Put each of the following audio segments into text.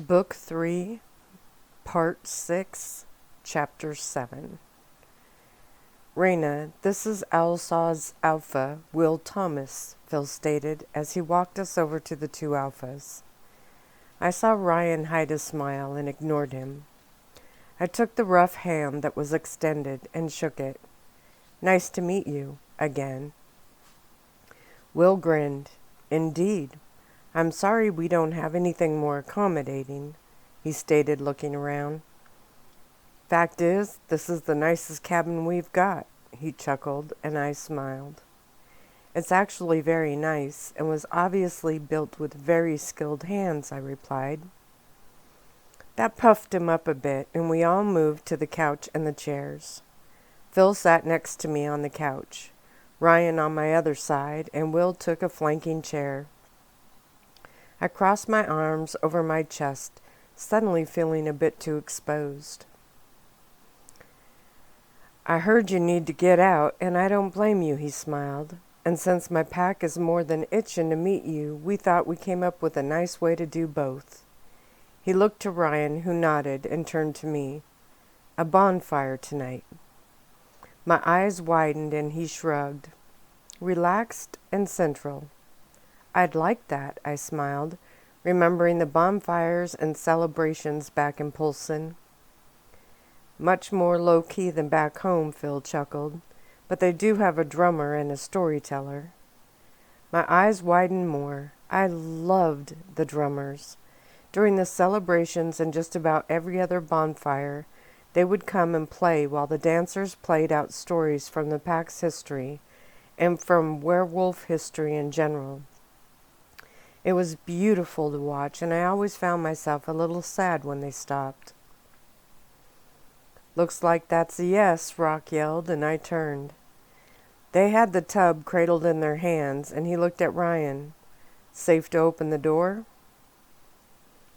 Book 3, Part 6, Chapter 7. Raina, this is Owlsaw's Alpha, Will Thomas, Phil stated as he walked us over to the two Alphas. I saw Ryan hide a smile and ignored him. I took the rough hand that was extended and shook it. Nice to meet you, again. Will grinned. Indeed. I'm sorry we don't have anything more accommodating, he stated, looking around. Fact is, this is the nicest cabin we've got, he chuckled, and I smiled. It's actually very nice, and was obviously built with very skilled hands, I replied. That puffed him up a bit, and we all moved to the couch and the chairs. Phil sat next to me on the couch, Ryan on my other side, and Will took a flanking chair. I crossed my arms over my chest, suddenly feeling a bit too exposed. I heard you need to get out, and I don't blame you, he smiled. And since my pack is more than itching to meet you, we thought we came up with a nice way to do both. He looked to Ryan, who nodded, and turned to me. A bonfire tonight. My eyes widened, and he shrugged. Relaxed and central. I'd like that, I smiled, remembering the bonfires and celebrations back in Polson. Much more low-key than back home, Phil chuckled, but they do have a drummer and a storyteller. My eyes widened more. I loved the drummers. During the celebrations and just about every other bonfire, they would come and play while the dancers played out stories from the pack's history and from werewolf history in general. It was beautiful to watch, and I always found myself a little sad when they stopped. Looks like that's a yes, Rock yelled, and I turned. They had the tub cradled in their hands, and he looked at Ryan. Safe to open the door?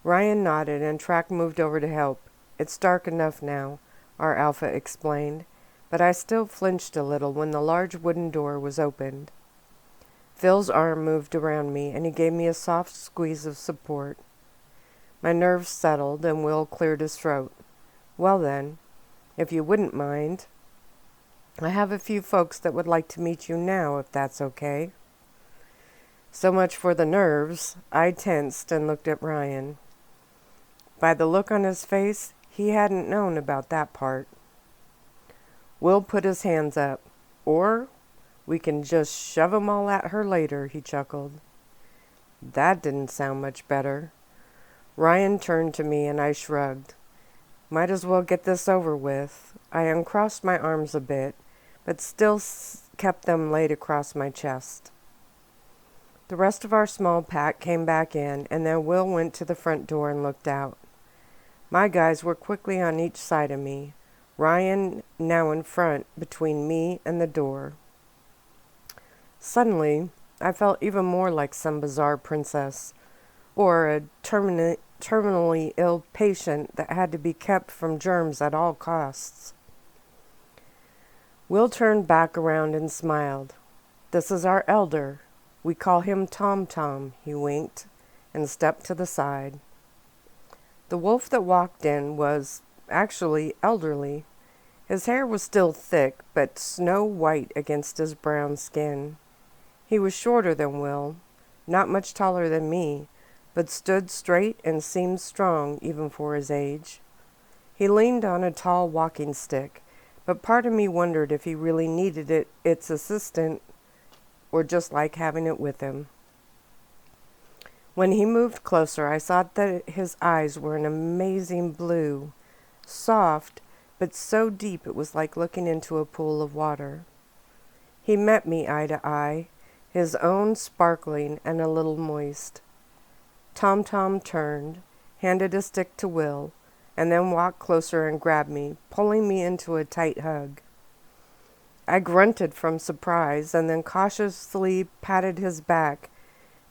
Ryan nodded, and Track moved over to help. It's dark enough now, our Alpha explained, but I still flinched a little when the large wooden door was opened. Phil's arm moved around me, and he gave me a soft squeeze of support. My nerves settled, and Will cleared his throat. Well then, if you wouldn't mind, I have a few folks that would like to meet you now, if that's okay. So much for the nerves. I tensed and looked at Ryan. By the look on his face, he hadn't known about that part. Will put his hands up. Or we can just shove 'em all at her later, he chuckled. That didn't sound much better. Ryan turned to me and I shrugged. Might as well get this over with. I uncrossed my arms a bit, but still kept them laid across my chest. The rest of our small pack came back in, and then Will went to the front door and looked out. My guys were quickly on each side of me, Ryan now in front between me and the door. Suddenly, I felt even more like some bizarre princess, or a terminally ill patient that had to be kept from germs at all costs. Will turned back around and smiled. This is our elder. We call him Tom Tom, he winked, and stepped to the side. The wolf that walked in was actually elderly. His hair was still thick, but snow white against his brown skin. He was shorter than Will, not much taller than me, but stood straight and seemed strong even for his age. He leaned on a tall walking stick, but part of me wondered if he really needed its assistant or just liked having it with him. When he moved closer, I saw that his eyes were an amazing blue, soft, but so deep it was like looking into a pool of water. He met me eye to eye, his own sparkling and a little moist. Tom Tom turned, handed a stick to Will, and then walked closer and grabbed me, pulling me into a tight hug. I grunted from surprise and then cautiously patted his back,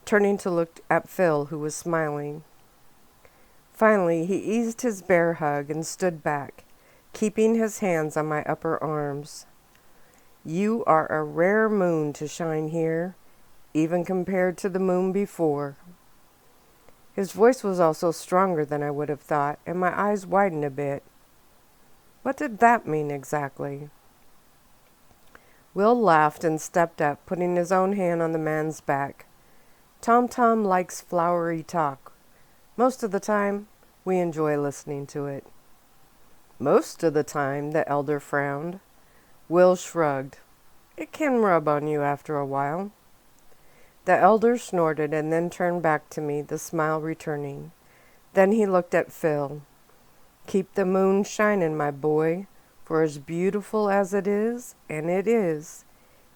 turning to look at Phil, who was smiling. Finally, he eased his bear hug and stood back, keeping his hands on my upper arms. You are a rare moon to shine here, even compared to the moon before. His voice was also stronger than I would have thought, and my eyes widened a bit. What did that mean exactly? Will laughed and stepped up, putting his own hand on the man's back. Tom Tom likes flowery talk. Most of the time, we enjoy listening to it. Most of the time, the elder frowned. Will shrugged. It can rub on you after a while. The elder snorted and then turned back to me, the smile returning. Then he looked at Phil. Keep the moon shining, my boy, for as beautiful as it is, and it is,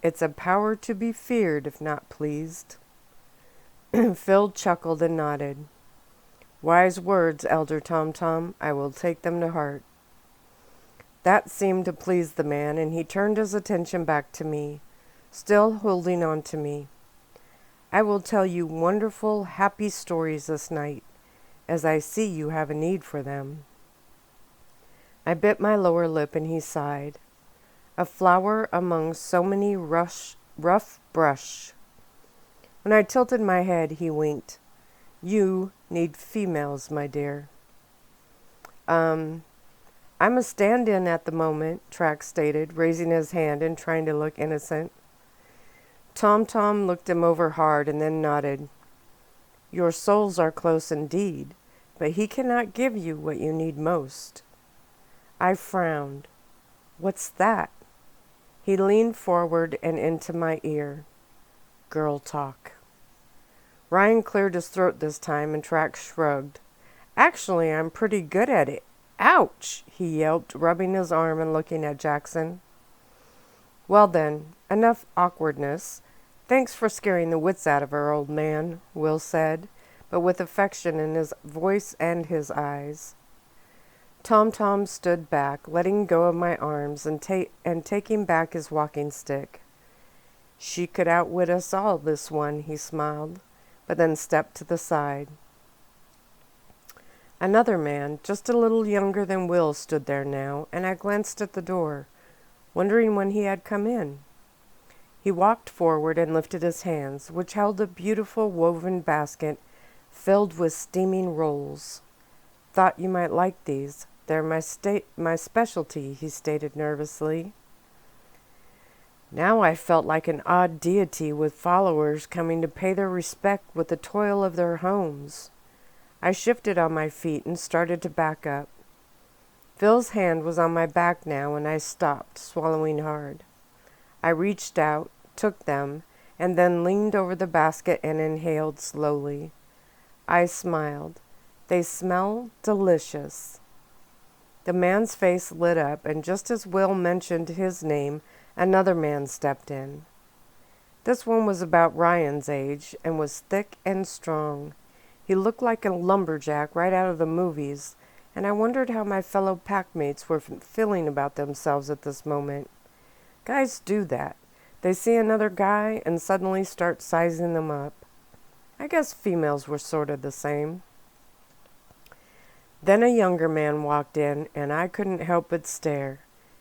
it's a power to be feared if not pleased. Phil chuckled and nodded. Wise words, Elder Tom Tom. I will take them to heart. That seemed to please the man, and he turned his attention back to me, still holding on to me. I will tell you wonderful, happy stories this night, as I see you have a need for them. I bit my lower lip, and he sighed. A flower among so many rough brush. When I tilted my head, he winked. You need females, my dear. I'm a stand-in at the moment, Track stated, raising his hand and trying to look innocent. Tom Tom looked him over hard and then nodded. Your souls are close indeed, but he cannot give you what you need most. I frowned. What's that? He leaned forward and into my ear. Girl talk. Ryan cleared his throat this time and Track shrugged. Actually, I'm pretty good at it. Ouch! He yelped, rubbing his arm and looking at Jackson. Well then, enough awkwardness. Thanks for scaring the wits out of her, old man, Will said, but with affection in his voice and his eyes. Tom Tom stood back, letting go of my arms and taking back his walking stick. She could outwit us all, this one, he smiled, but then stepped to the side. Another man, just a little younger than Will, stood there now, and I glanced at the door, wondering when he had come in. He walked forward and lifted his hands, which held a beautiful woven basket filled with steaming rolls. Thought you might like these. They're my specialty, he stated nervously. Now I felt like an odd deity with followers coming to pay their respect with the toil of their homes. I shifted on my feet and started to back up. Phil's hand was on my back now, and I stopped, swallowing hard. I reached out, took them, and then leaned over the basket and inhaled slowly. I smiled. They smell delicious. The man's face lit up, and just as Will mentioned his name, another man stepped in. This one was about Ryan's age and was thick and strong. He looked like a lumberjack right out of the movies, and I wondered how my fellow packmates were feeling about themselves at this moment. Guys do that. They see another guy and suddenly start sizing them up. I guess females were sort of the same. Then a younger man walked in, and I couldn't help but stare.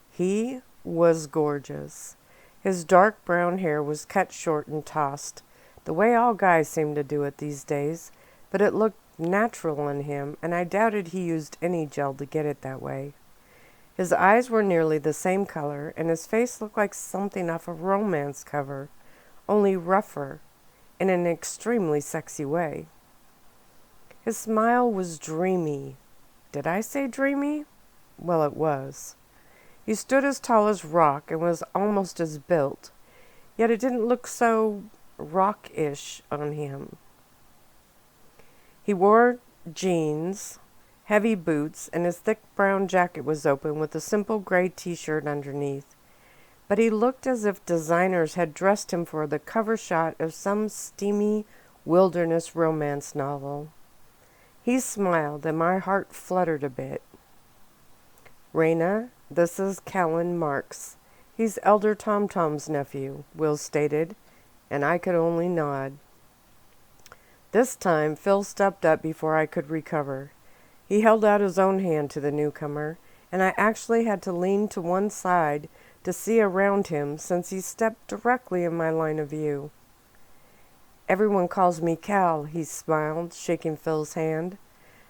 He was gorgeous. His dark brown hair was cut short and tossed, the way all guys seem to do it these days, but it looked natural on him, and I doubted he used any gel to get it that way. His eyes were nearly the same color, and his face looked like something off a romance cover, only rougher, in an extremely sexy way. His smile was dreamy. Did I say dreamy? Well, it was. He stood as tall as rock and was almost as built, yet it didn't look so rock-ish on him. He wore jeans, heavy boots, and his thick brown jacket was open with a simple gray t-shirt underneath. But he looked as if designers had dressed him for the cover shot of some steamy wilderness romance novel. He smiled, and my heart fluttered a bit. Raina, this is Callan Marks. He's Elder Tom Tom's nephew, Will stated, and I could only nod. This time, Phil stepped up before I could recover. He held out his own hand to the newcomer, and I actually had to lean to one side to see around him since he stepped directly in my line of view. Everyone calls me Cal, he smiled, shaking Phil's hand.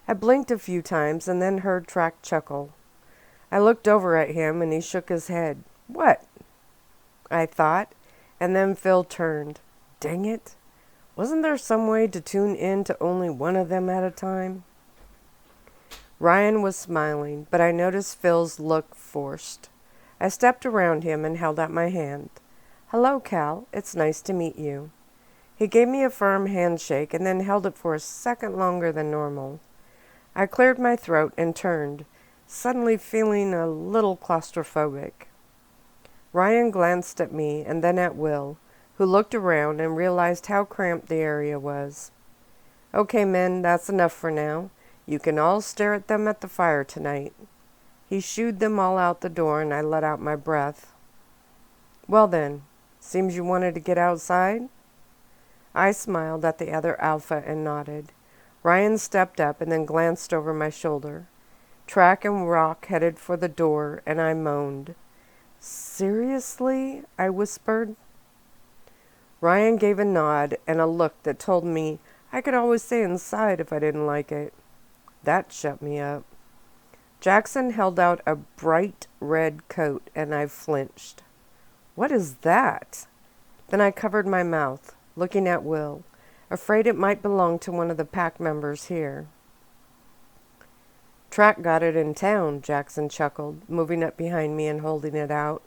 I blinked a few times and then heard Track chuckle. I looked over at him and he shook his head. What? I thought, and then Phil turned. Dang it. Wasn't there some way to tune in to only one of them at a time? Ryan was smiling, but I noticed Phil's look forced. I stepped around him and held out my hand. Hello, Cal. It's nice to meet you. He gave me a firm handshake and then held it for a second longer than normal. I cleared my throat and turned, suddenly feeling a little claustrophobic. Ryan glanced at me and then at Will, who looked around and realized how cramped the area was. Okay, men, that's enough for now. You can all stare at them at the fire tonight. He shooed them all out the door and I let out my breath. Well then, seems you wanted to get outside? I smiled at the other alpha and nodded. Ryan stepped up and then glanced over my shoulder. Track and Rock headed for the door and I moaned. Seriously? I whispered. Ryan gave a nod and a look that told me I could always stay inside if I didn't like it. That shut me up. Jackson held out a bright red coat and I flinched. What is that? Then I covered my mouth, looking at Will, afraid it might belong to one of the pack members here. Track got it in town, Jackson chuckled, moving up behind me and holding it out.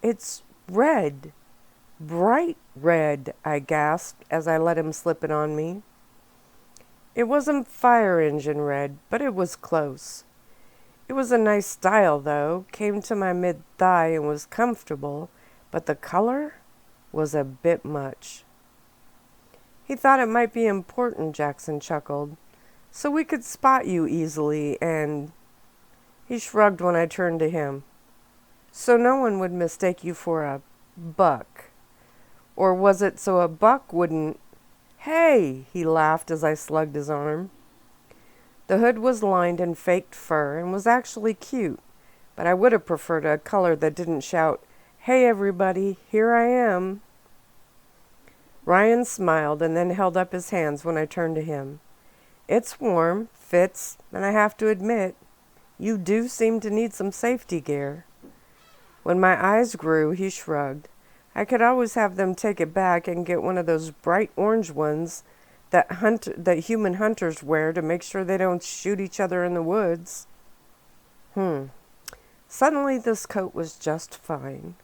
It's red. Bright red, I gasped as I let him slip it on me. It wasn't fire engine red, but it was close. It was a nice style, though, came to my mid-thigh and was comfortable, but the color was a bit much. He thought it might be important, Jackson chuckled, so we could spot you easily and... He shrugged when I turned to him. So no one would mistake you for a buck. Or was it so a buck wouldn't... Hey! He laughed as I slugged his arm. The hood was lined in faked fur and was actually cute, but I would have preferred a color that didn't shout, Hey everybody, here I am. Ryan smiled and then held up his hands when I turned to him. It's warm, fits, and I have to admit, you do seem to need some safety gear. When my eyes grew, he shrugged. I could always have them take it back and get one of those bright orange ones that human hunters wear to make sure they don't shoot each other in the woods. Suddenly this coat was just fine.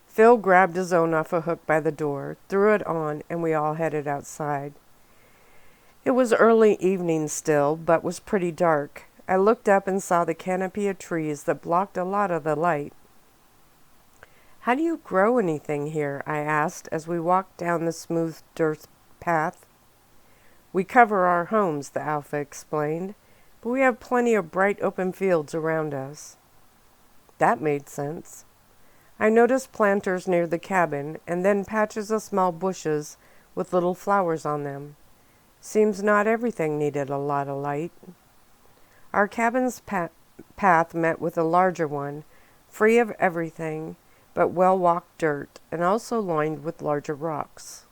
Phil grabbed his own off a hook by the door, threw it on, and we all headed outside. It was early evening still, but was pretty dark. I looked up and saw the canopy of trees that blocked a lot of the light. How do you grow anything here? I asked as we walked down the smooth dirt path. We cover our homes, the alpha explained, but we have plenty of bright open fields around us. That made sense. I noticed planters near the cabin and then patches of small bushes with little flowers on them. Seems not everything needed a lot of light. Our cabin's path met with a larger one, free of everything but well-walked dirt and also lined with larger rocks.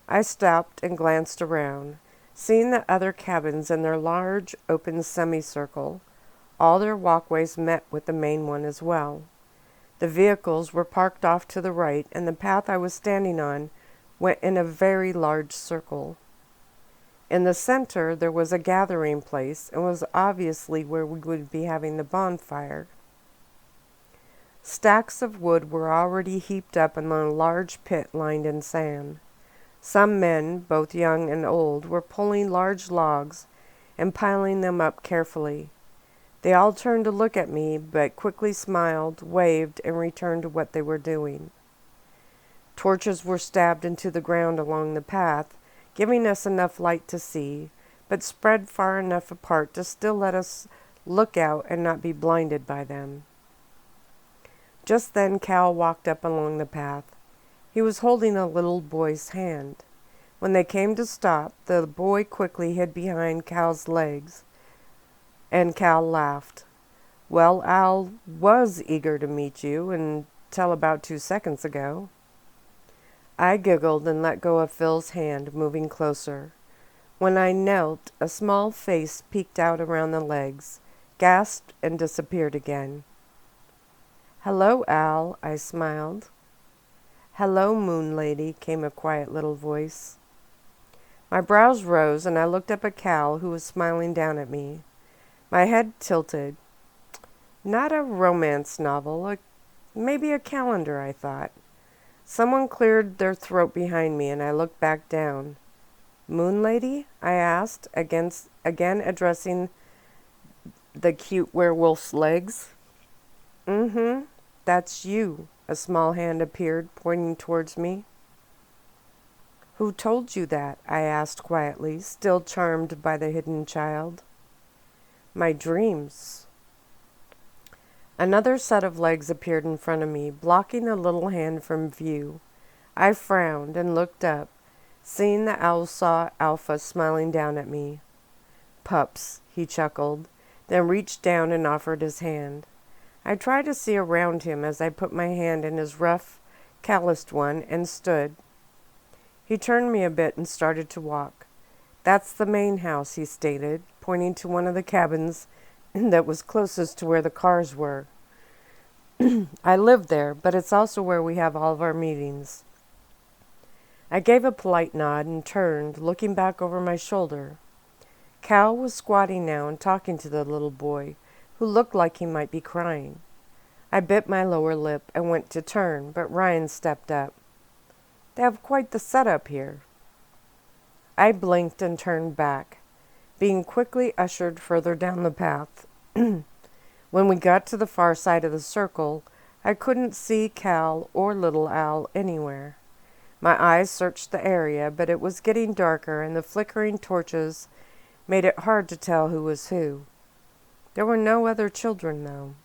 I stopped and glanced around, seeing the other cabins in their large open semicircle. All their walkways met with the main one as well. The vehicles were parked off to the right, and the path I was standing on went in a very large circle. In the center there was a gathering place and was obviously where we would be having the bonfire. Stacks of wood were already heaped up in a large pit lined in sand. Some men, both young and old, were pulling large logs and piling them up carefully. They all turned to look at me, but quickly smiled, waved, and returned to what they were doing. Torches were stabbed into the ground along the path, giving us enough light to see, but spread far enough apart to still let us look out and not be blinded by them. Just then Cal walked up along the path. He was holding a little boy's hand. When they came to stop, the boy quickly hid behind Cal's legs, and Cal laughed. Well, Al was eager to meet you until about 2 seconds ago. I giggled and let go of Phil's hand, moving closer. When I knelt, a small face peeked out around the legs, gasped, and disappeared again. "Hello, Al," I smiled. "Hello, Moon Lady," came a quiet little voice. My brows rose, and I looked up at Cal, who was smiling down at me. My head tilted. Not a romance novel, maybe a calendar, I thought. Someone cleared their throat behind me, and I looked back down. "Moon Lady?" I asked, again addressing the cute werewolf's legs. "Mm-hmm, that's you." A small hand appeared, pointing towards me. "Who told you that?" I asked quietly, still charmed by the hidden child. "My dreams." Another set of legs appeared in front of me, blocking the little hand from view. I frowned and looked up, seeing the Owlsaw Alpha smiling down at me. "Pups," he chuckled, then reached down and offered his hand. I tried to see around him as I put my hand in his rough, calloused one and stood. He turned me a bit and started to walk. "That's the main house," he stated, pointing to one of the cabins that was closest to where the cars were. "I live there, but it's also where we have all of our meetings." I gave a polite nod and turned, looking back over my shoulder. Cal was squatting now and talking to the little boy, who looked like he might be crying. I bit my lower lip and went to turn, but Ryan stepped up. "They have quite the setup here." I blinked and turned back, being quickly ushered further down the path. When we got to the far side of the circle, I couldn't see Cal or little Al anywhere. My eyes searched the area, but it was getting darker, and the flickering torches made it hard to tell who was who. There were no other children, though.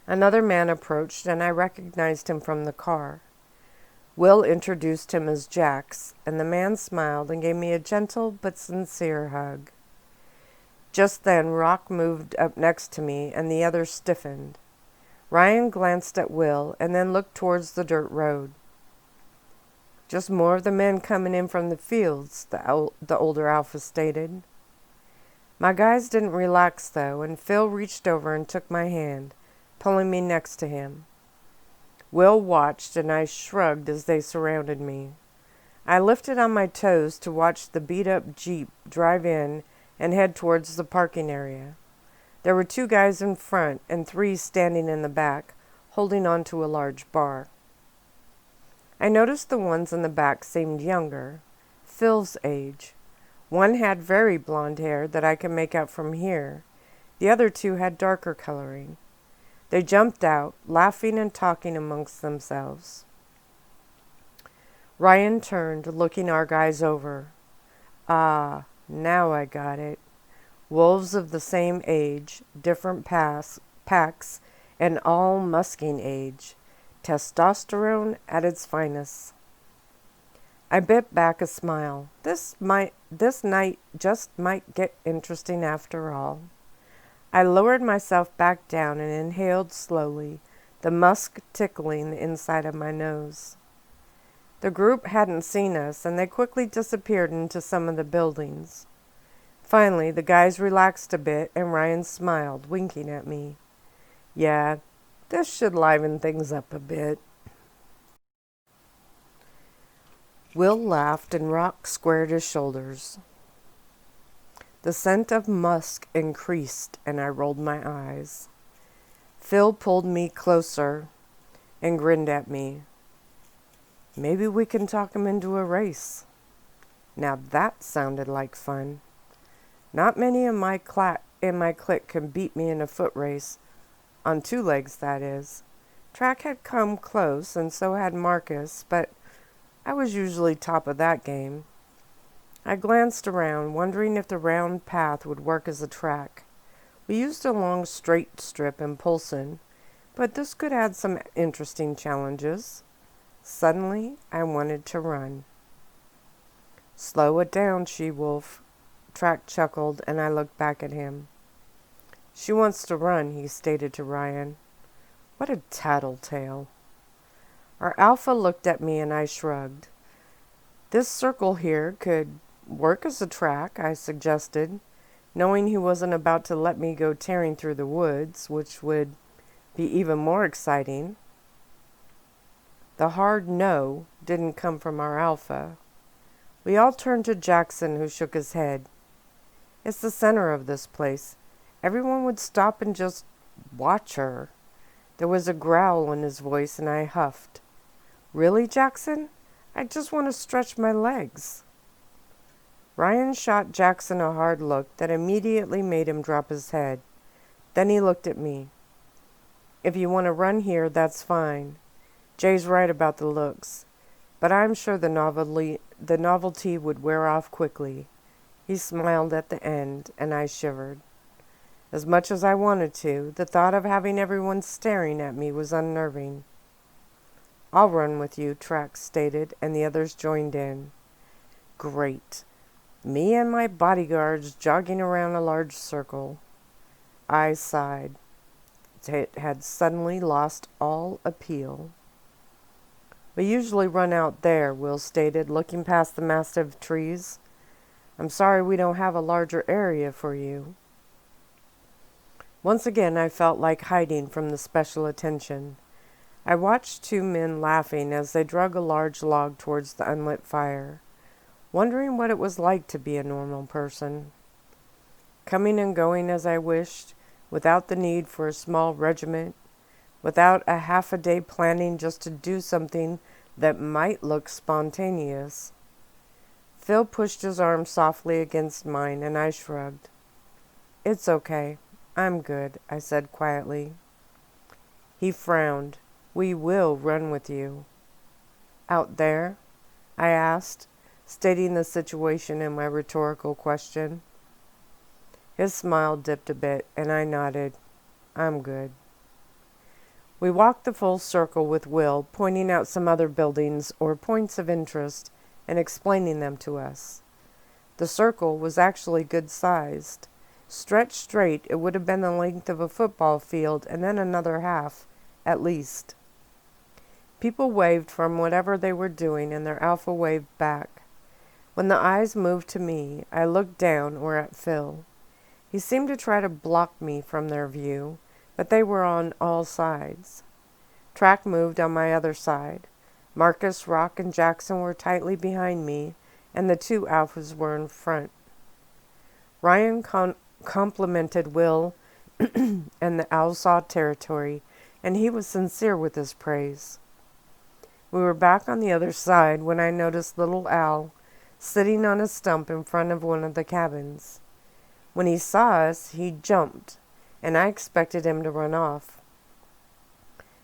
Another man approached, and I recognized him from the car. Will introduced him as Jax, and the man smiled and gave me a gentle but sincere hug. Just then, Rock moved up next to me, and the others stiffened. Ryan glanced at Will and then looked towards the dirt road. "Just more of the men coming in from the fields," the older Alpha stated. My guys didn't relax, though, and Phil reached over and took my hand, pulling me next to him. Will watched, and I shrugged as they surrounded me. I lifted on my toes to watch the beat-up Jeep drive in and head towards the parking area. There were 2 guys in front and 3 standing in the back, holding on to a large bar. I noticed the ones in the back seemed younger, Phil's age. One had very blonde hair that I could make out from here. The other 2 had darker coloring. They jumped out, laughing and talking amongst themselves. Ryan turned, looking our guys over. "Ah, now I got it. Wolves of the same age, different packs, and all musking age. Testosterone at its finest." I bit back a smile. This night just might get interesting after all. I lowered myself back down and inhaled slowly, the musk tickling the inside of my nose. The group hadn't seen us, and they quickly disappeared into some of the buildings. Finally, the guys relaxed a bit, and Ryan smiled, winking at me. "Yeah, this should liven things up a bit." Will laughed, and Rock squared his shoulders. The scent of musk increased, and I rolled my eyes. Phil pulled me closer and grinned at me. "Maybe we can talk him into a race." Now that sounded like fun. Not many in my clique can beat me in a foot race, on 2 legs, that is. Track had come close, and so had Marcus, but I was usually top of that game. I glanced around, wondering if the round path would work as a track. We used a long straight strip in Polson, but this could add some interesting challenges. Suddenly, I wanted to run. "Slow it down, she-wolf," Track chuckled, and I looked back at him. "She wants to run," he stated to Ryan. What a tattletale. Our alpha looked at me and I shrugged. This circle here could work as a track, I suggested, knowing he wasn't about to let me go tearing through the woods, which would be even more exciting. The hard no didn't come from our alpha. We all turned to Jackson, who shook his head. It's the center of this place. Everyone would stop and just watch her. There was a growl in his voice and I huffed. Really, Jackson? I just want to stretch my legs. Ryan shot Jackson a hard look that immediately made him drop his head. Then he looked at me. If you want to run here, that's fine. Jay's right about the looks, but I'm sure the novelty would wear off quickly. He smiled at the end, and I shivered. As much as I wanted to, the thought of having everyone staring at me was unnerving. I'll run with you, Trax stated, and the others joined in. Great. Me and my bodyguards jogging around a large circle. I sighed. It had suddenly lost all appeal. We usually run out there, Will stated, looking past the massive trees. I'm sorry we don't have a larger area for you. Once again, I felt like hiding from the special attention. I watched two men laughing as they drug a large log towards the unlit fire, wondering what it was like to be a normal person. Coming and going as I wished, without the need for a small regiment, without a half a day planning just to do something that might look spontaneous. Phil pushed his arm softly against mine, and I shrugged. It's okay. I'm good, I said quietly. He frowned. We will run with you. Out there? I asked, stating the situation in my rhetorical question. His smile dipped a bit, and I nodded. I'm good. We walked the full circle with Will, pointing out some other buildings or points of interest and explaining them to us. The circle was actually good-sized. Stretched straight, it would have been the length of a football field and then another half, at least. People waved from whatever they were doing, and their alpha waved back. When the eyes moved to me, I looked down or at Phil. He seemed to try to block me from their view, but they were on all sides. Track moved on my other side. Marcus, Rock, and Jackson were tightly behind me, and the two alphas were in front. Ryan complimented Will and the Owlsaw territory, and he was sincere with his praise. We were back on the other side when I noticed little Al sitting on a stump in front of one of the cabins. When he saw us, he jumped, and I expected him to run off.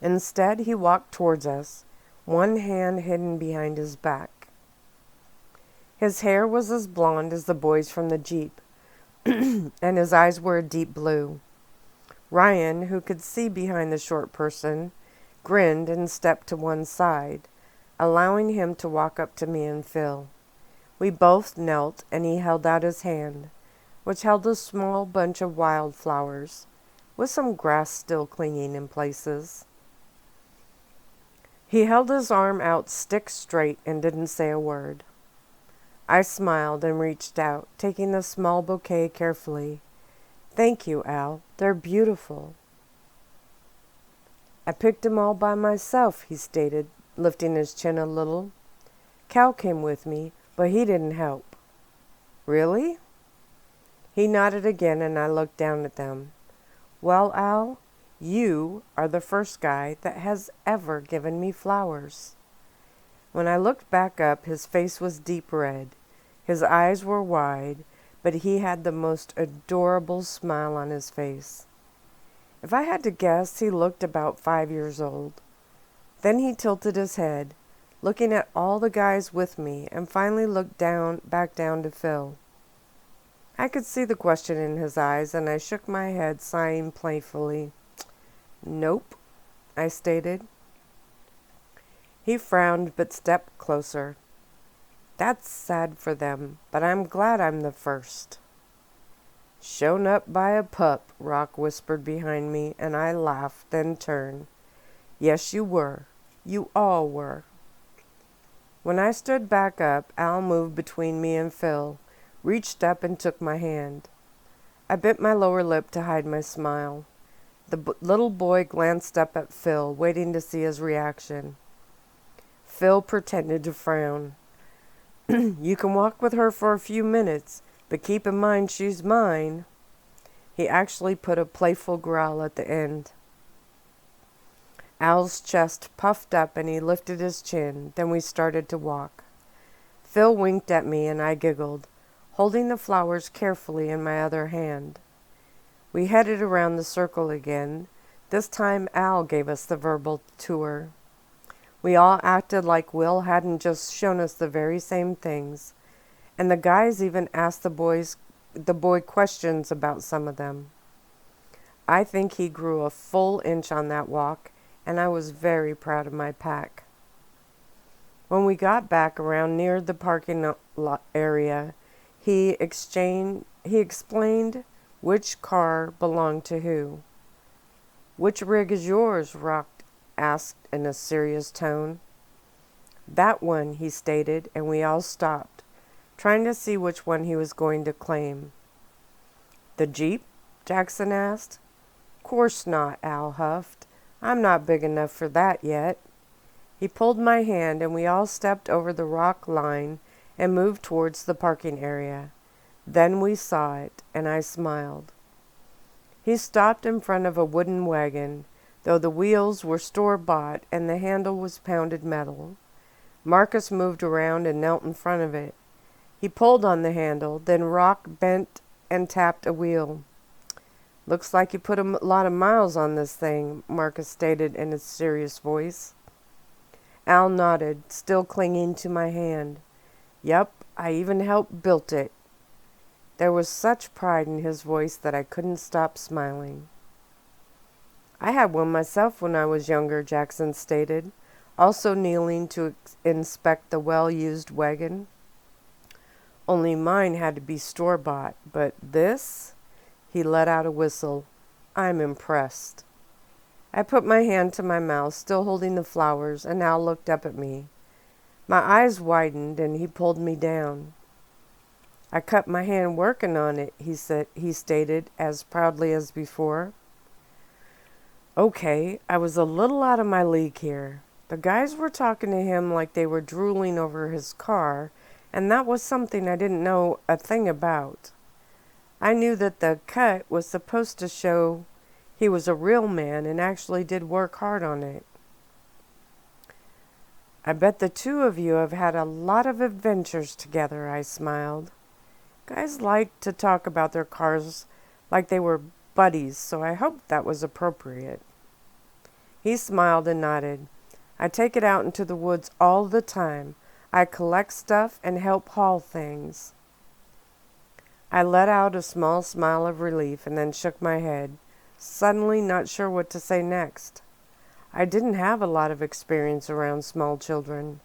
Instead, he walked towards us, one hand hidden behind his back. His hair was as blonde as the boys from the Jeep, and his eyes were a deep blue. Ryan, who could see behind the short person, grinned and stepped to one side, allowing him to walk up to me and Phil. We both knelt, and he held out his hand, which held a small bunch of wildflowers, with some grass still clinging in places. He held his arm out stick straight and didn't say a word. I smiled and reached out, taking the small bouquet carefully. Thank you, Al. They're beautiful. I picked them all by myself, he stated, lifting his chin a little. Cal came with me, but he didn't help. Really? He nodded again, and I looked down at them. Well, Al, you are the first guy that has ever given me flowers. When I looked back up, his face was deep red. His eyes were wide, but he had the most adorable smile on his face. If I had to guess, he looked about 5 years old. Then he tilted his head, looking at all the guys with me, and finally looked back down to Phil. I could see the question in his eyes, and I shook my head, sighing playfully. Nope, I stated. He frowned but stepped closer. That's sad for them, but I'm glad I'm the first. Shown up by a pup, Rock whispered behind me, and I laughed, then turned. Yes, you were. You all were. When I stood back up, Al moved between me and Phil, reached up and took my hand. I bit my lower lip to hide my smile. The little boy glanced up at Phil, waiting to see his reaction. Phil pretended to frown. You can walk with her for a few minutes, but keep in mind she's mine. He actually put a playful growl at the end. Al's chest puffed up and he lifted his chin. Then we started to walk. Phil winked at me and I giggled, holding the flowers carefully in my other hand. We headed around the circle again. This time Al gave us the verbal tour. We all acted like Will hadn't just shown us the very same things, and the guys even asked the boy questions about some of them. I think he grew a full inch on that walk, and I was very proud of my pack. When we got back around near the parking lot area, he explained which car belonged to who. Which rig is yours? Rock asked in a serious tone. That one, he stated, and we all stopped, trying to see which one he was going to claim. The Jeep? Jackson asked. Course not, Al huffed. I'm not big enough for that yet. He pulled my hand and we all stepped over the rock line and moved towards the parking area. Then we saw it, and I smiled. He stopped in front of a wooden wagon, though the wheels were store-bought and the handle was pounded metal. Marcus moved around and knelt in front of it. He pulled on the handle, then Rock bent and tapped a wheel. Looks like you put a lot of miles on this thing, Marcus stated in a serious voice. Al nodded, still clinging to my hand. Yup, I even helped build it. There was such pride in his voice that I couldn't stop smiling. I had one myself when I was younger, Jackson stated, also kneeling to inspect the well-used wagon. Only mine had to be store-bought, but this? He let out a whistle. I'm impressed. I put my hand to my mouth, still holding the flowers, and Al looked up at me. My eyes widened, and he pulled me down. I cut my hand working on it, he stated, as proudly as before. Okay, I was a little out of my league here. The guys were talking to him like they were drooling over his car, and that was something I didn't know a thing about. I knew that the cut was supposed to show he was a real man and actually did work hard on it. I bet the two of you have had a lot of adventures together, I smiled. Guys like to talk about their cars like they were buddies, so I hoped that was appropriate. He smiled and nodded. I take it out into the woods all the time. I collect stuff and help haul things. I let out a small smile of relief and then shook my head, suddenly not sure what to say next. I didn't have a lot of experience around small children.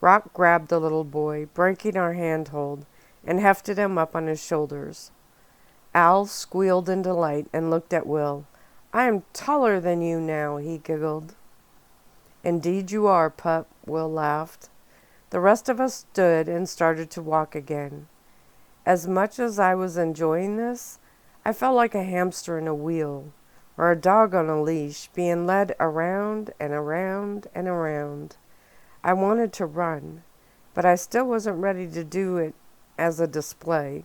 Rock grabbed the little boy, breaking our handhold, and hefted him up on his shoulders. Al squealed in delight and looked at Will. I am taller than you now, he giggled. Indeed you are, pup, Will laughed. The rest of us stood and started to walk again. As much as I was enjoying this, I felt like a hamster in a wheel, or a dog on a leash, being led around and around and around. I wanted to run, but I still wasn't ready to do it as a display.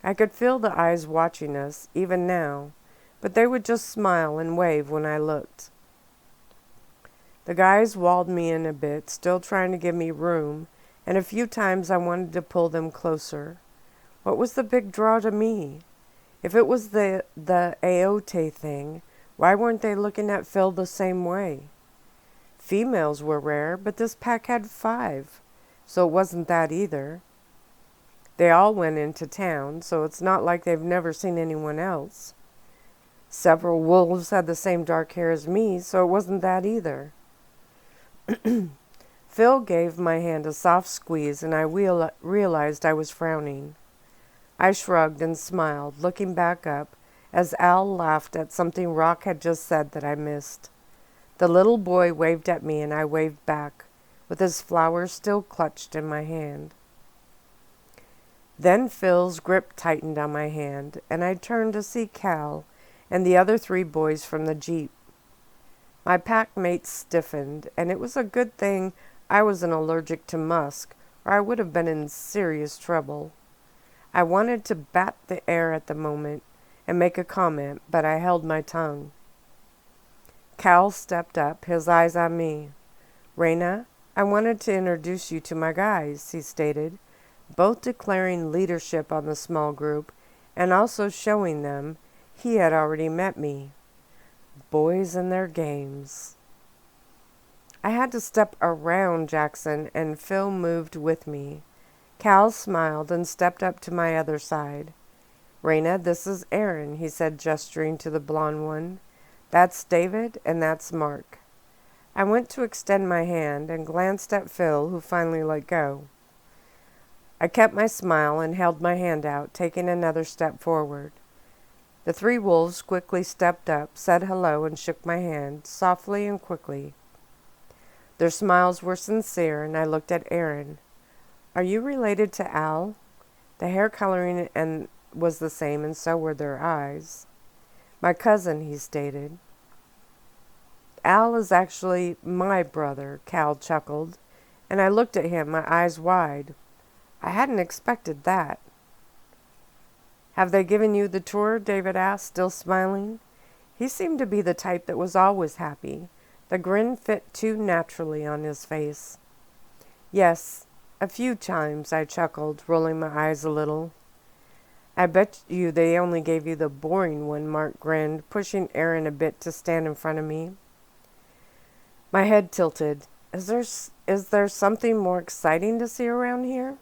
I could feel the eyes watching us, even now, but they would just smile and wave when I looked. The guys walled me in a bit, still trying to give me room, and a few times I wanted to pull them closer. What was the big draw to me? If it was the aote thing, why weren't they looking at Phil the same way? Females were rare, but this pack had 5, so it wasn't that either. They all went into town, so it's not like they've never seen anyone else. Several wolves had the same dark hair as me, so it wasn't that either. Phil gave my hand a soft squeeze, and I realized I was frowning. I shrugged and smiled, looking back up, as Al laughed at something Rock had just said that I missed. The little boy waved at me and I waved back, with his flowers still clutched in my hand. Then Phil's grip tightened on my hand, and I turned to see Cal and the other 3 boys from the Jeep. My pack mates stiffened, and it was a good thing I wasn't allergic to musk, or I would have been in serious trouble. I wanted to bat the air at the moment and make a comment, but I held my tongue. Cal stepped up, his eyes on me. "Raina, I wanted to introduce you to my guys," he stated, both declaring leadership on the small group and also showing them he had already met me. Boys and their games. I had to step around Jackson, and Phil moved with me. Cal smiled and stepped up to my other side. "Raina, this is Aaron," he said, gesturing to the blonde one. "That's David, and that's Mark." I went to extend my hand and glanced at Phil, who finally let go. I kept my smile and held my hand out, taking another step forward. The 3 wolves quickly stepped up, said hello, and shook my hand, softly and quickly. Their smiles were sincere, and I looked at Aaron. "Are you related to Al?" The hair coloring was the same, and so were their eyes. "My cousin," he stated. "Al is actually my brother," Cal chuckled, and I looked at him, my eyes wide. I hadn't expected that. "Have they given you the tour?" David asked, still smiling. He seemed to be the type that was always happy. The grin fit too naturally on his face. "Yes, a few times," I chuckled, rolling my eyes a little. "I bet you they only gave you the boring one," Mark grinned, pushing Aaron a bit to stand in front of me. My head tilted. Is there something more exciting to see around here?"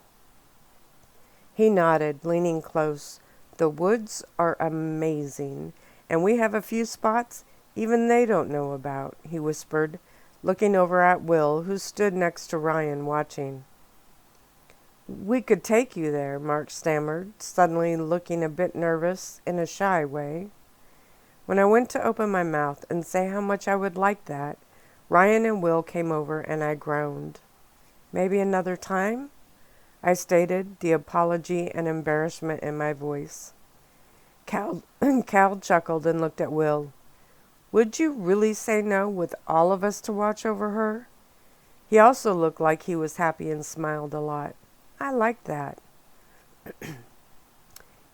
He nodded, leaning close. "The woods are amazing, and we have a few spots even they don't know about," he whispered, looking over at Will, who stood next to Ryan watching. "We could take you there," Mark stammered, suddenly looking a bit nervous in a shy way. When I went to open my mouth and say how much I would like that, Ryan and Will came over and I groaned. "Maybe another time?" I stated, the apology and embarrassment in my voice. Cal chuckled and looked at Will. "Would you really say no with all of us to watch over her?" He also looked like he was happy and smiled a lot. I liked that.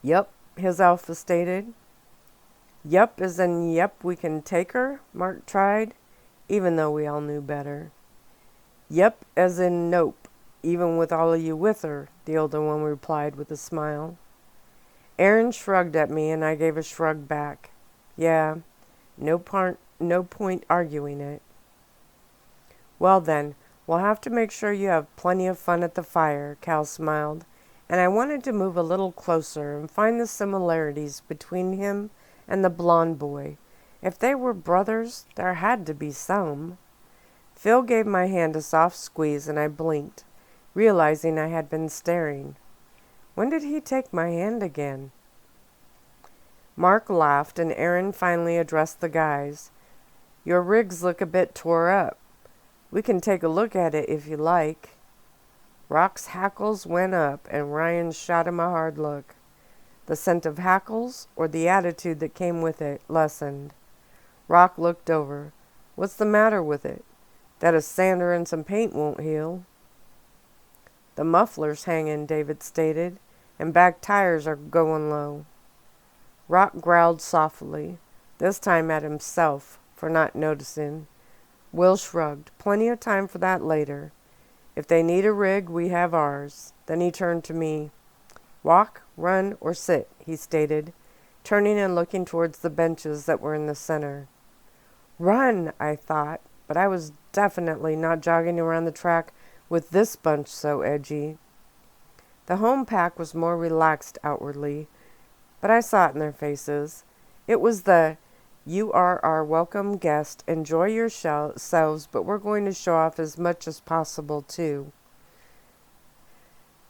"Yup," his alpha stated. "Yup as in yup, we can take her?" Mark tried, even though we all knew better. "Yup as in nope, even with all of you with her," the older one replied with a smile. Aaron shrugged at me and I gave a shrug back. Yeah, no point arguing it. "Well then, we'll have to make sure you have plenty of fun at the fire," Cal smiled, and I wanted to move a little closer and find the similarities between him and the blonde boy. If they were brothers, there had to be some. Phil gave my hand a soft squeeze and I blinked, realizing I had been staring. When did he take my hand again? Mark laughed and Aaron finally addressed the guys. "Your rigs look a bit tore up. We can take a look at it if you like." Rock's hackles went up and Ryan shot him a hard look. The scent of hackles, or the attitude that came with it, lessened. Rock looked over. "What's the matter with it? That a sander and some paint won't heal." "The muffler's hanging," David stated, "and back tires are going low." Rock growled softly, this time at himself for not noticing. Will shrugged. "Plenty of time for that later. If they need a rig, we have ours." Then he turned to me. "Walk, run, or sit," he stated, turning and looking towards the benches that were in the center. Run, I thought, but I was definitely not jogging around the track with this bunch so edgy. The home pack was more relaxed outwardly, but I saw it in their faces. It was the, "You are our welcome guest, enjoy yourselves, but we're going to show off as much as possible too."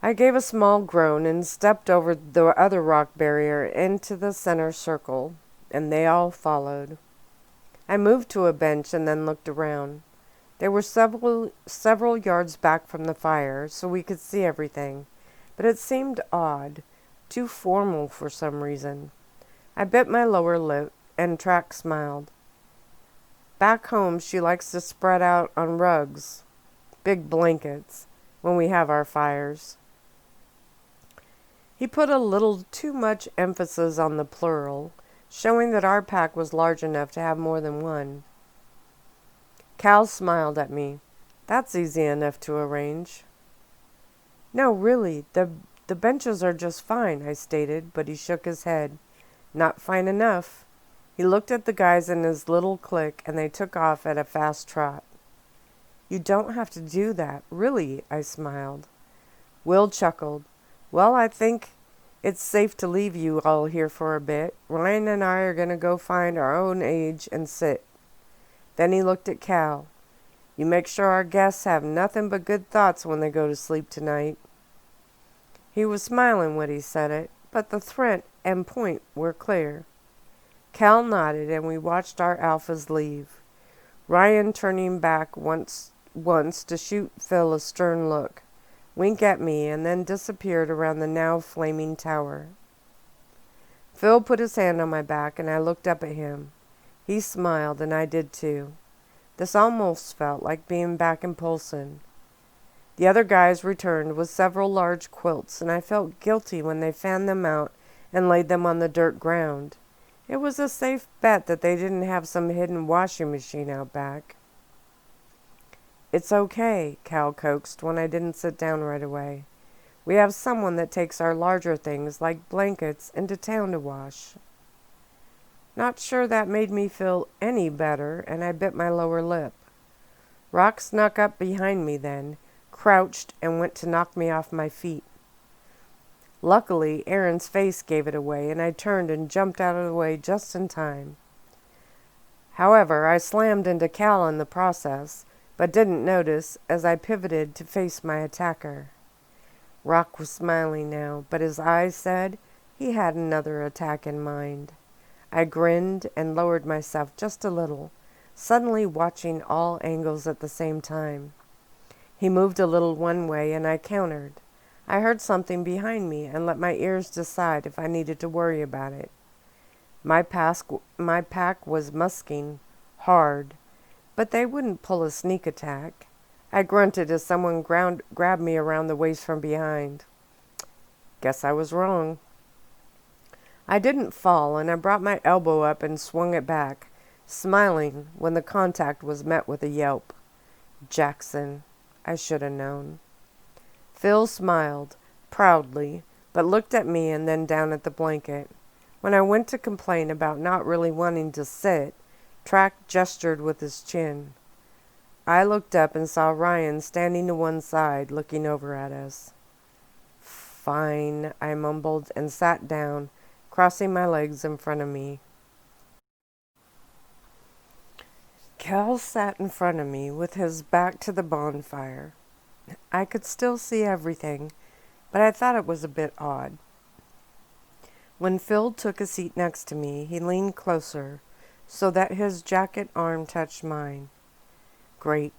I gave a small groan and stepped over the other rock barrier into the center circle, and they all followed. I moved to a bench and then looked around. They were several yards back from the fire, so we could see everything, but it seemed odd, too formal for some reason. I bit my lower lip, and Track smiled. Back home, she likes to spread out on rugs, big blankets, when we have our fires. He put a little too much emphasis on the plural, showing that our pack was large enough to have more than one. Cal smiled at me. That's easy enough to arrange. No, really, the benches are just fine, I stated, but he shook his head. Not fine enough. He looked at the guys in his little clique, and they took off at a fast trot. You don't have to do that, really, I smiled. Will chuckled. Well, I think it's safe to leave you all here for a bit. Ryan and I are going to go find our own age and sit. Then he looked at Cal. You make sure our guests have nothing but good thoughts when they go to sleep tonight. He was smiling when he said it, but the threat and point were clear. Cal nodded, and we watched our alphas leave. Ryan turning back once to shoot Phil a stern look, wink at me, and then disappeared around the now flaming tower. Phil put his hand on my back, and I looked up at him. He smiled, and I did too. This almost felt like being back in Polson. The other guys returned with several large quilts, and I felt guilty when they fanned them out and laid them on the dirt ground. It was a safe bet that they didn't have some hidden washing machine out back. It's okay, Cal coaxed when I didn't sit down right away. We have someone that takes our larger things, like blankets, into town to wash. Not sure that made me feel any better, and I bit my lower lip. Rock snuck up behind me then, crouched, and went to knock me off my feet. Luckily, Aaron's face gave it away, and I turned and jumped out of the way just in time. However, I slammed into Cal in the process, but didn't notice as I pivoted to face my attacker. Rock was smiling now, but his eyes said he had another attack in mind. I grinned and lowered myself just a little, suddenly watching all angles at the same time. He moved a little one way, and I countered. I heard something behind me and let my ears decide if I needed to worry about it. My pack was musking hard, but they wouldn't pull a sneak attack. I grunted as someone grabbed me around the waist from behind. Guess I was wrong. I didn't fall, and I brought my elbow up and swung it back, smiling when the contact was met with a yelp. Jackson, I should have known. Phil smiled, proudly, but looked at me and then down at the blanket. When I went to complain about not really wanting to sit, Track gestured with his chin. I looked up and saw Ryan standing to one side, looking over at us. Fine, I mumbled and sat down, crossing my legs in front of me. Cal sat in front of me with his back to the bonfire. I could still see everything, but I thought it was a bit odd. When Phil took a seat next to me, he leaned closer so that his jacket arm touched mine. Great.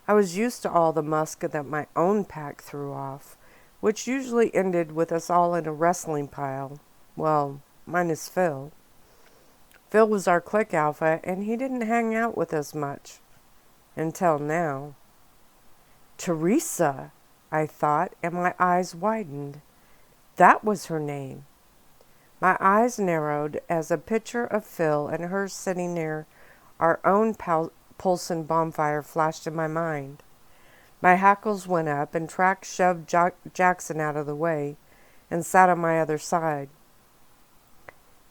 I was used to all the musk that my own pack threw off, which usually ended with us all in a wrestling pile. Well, minus Phil. Phil was our clique alpha, and he didn't hang out with us much. Until now. Teresa, I thought, and my eyes widened. That was her name. My eyes narrowed as a picture of Phil and her sitting near our own Polson bonfire flashed in my mind. My hackles went up, and Track shoved Jackson out of the way and sat on my other side.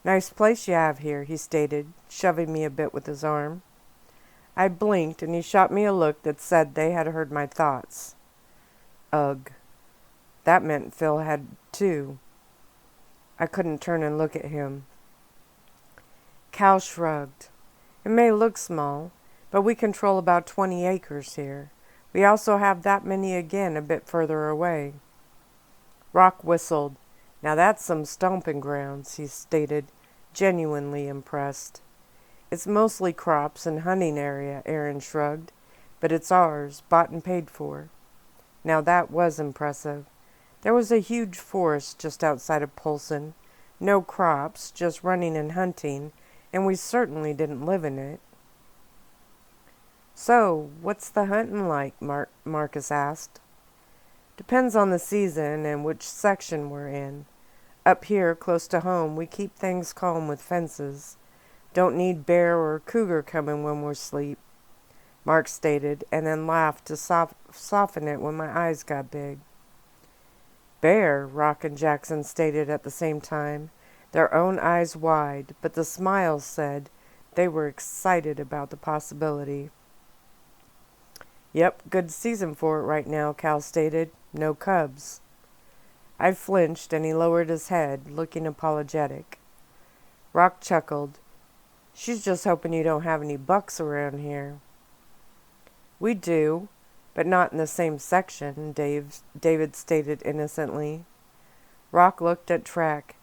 Nice place you have here, he stated, shoving me a bit with his arm. I blinked, and he shot me a look that said they had heard my thoughts. Ugh. That meant Phil had too. I couldn't turn and look at him. Cal shrugged. It may look small, but we control about 20 acres here. We also have that many again a bit further away. Rock whistled. Now that's some stomping grounds, he stated, genuinely impressed. It's mostly crops and hunting area, Aaron shrugged, but it's ours, bought and paid for. Now that was impressive. There was a huge forest just outside of Polson. No crops, just running and hunting, and we certainly didn't live in it. So, what's the hunting like? Marcus asked. Depends on the season and which section we're in. Up here, close to home, we keep things calm with fences. Don't need bear or cougar coming when we're asleep, Mark stated, and then laughed to soften it when my eyes got big. Bear, Rock and Jackson stated at the same time, their own eyes wide, but the smiles said they were excited about the possibility. Yep, good season for it right now, Cal stated. No cubs. I flinched, and he lowered his head, looking apologetic. Rock chuckled. She's just hoping you don't have any bucks around here. We do, but not in the same section, David stated innocently. Rock looked at Track.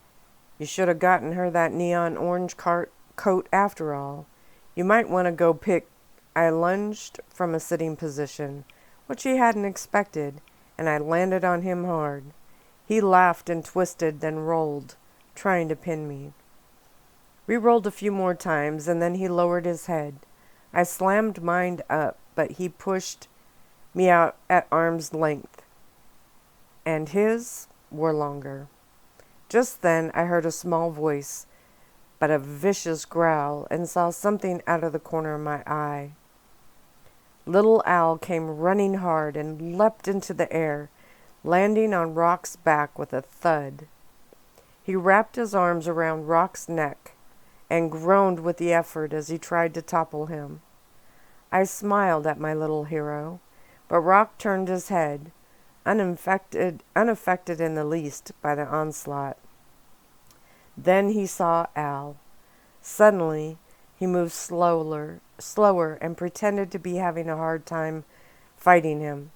You should have gotten her that neon orange coat after all. You might want to go pick. I lunged from a sitting position, which he hadn't expected, and I landed on him hard. He laughed and twisted, then rolled, trying to pin me. We rolled a few more times, and then he lowered his head. I slammed mine up, but he pushed me out at arm's length, and his were longer. Just then I heard a small voice, but a vicious growl, and saw something out of the corner of my eye. Little Al came running hard and leapt into the air, landing on Rock's back with a thud. He wrapped his arms around Rock's neck and groaned with the effort as he tried to topple him. I smiled at my little hero, but Rock turned his head, unaffected in the least by the onslaught. Then he saw Al. Suddenly, he moved slower, and pretended to be having a hard time fighting him.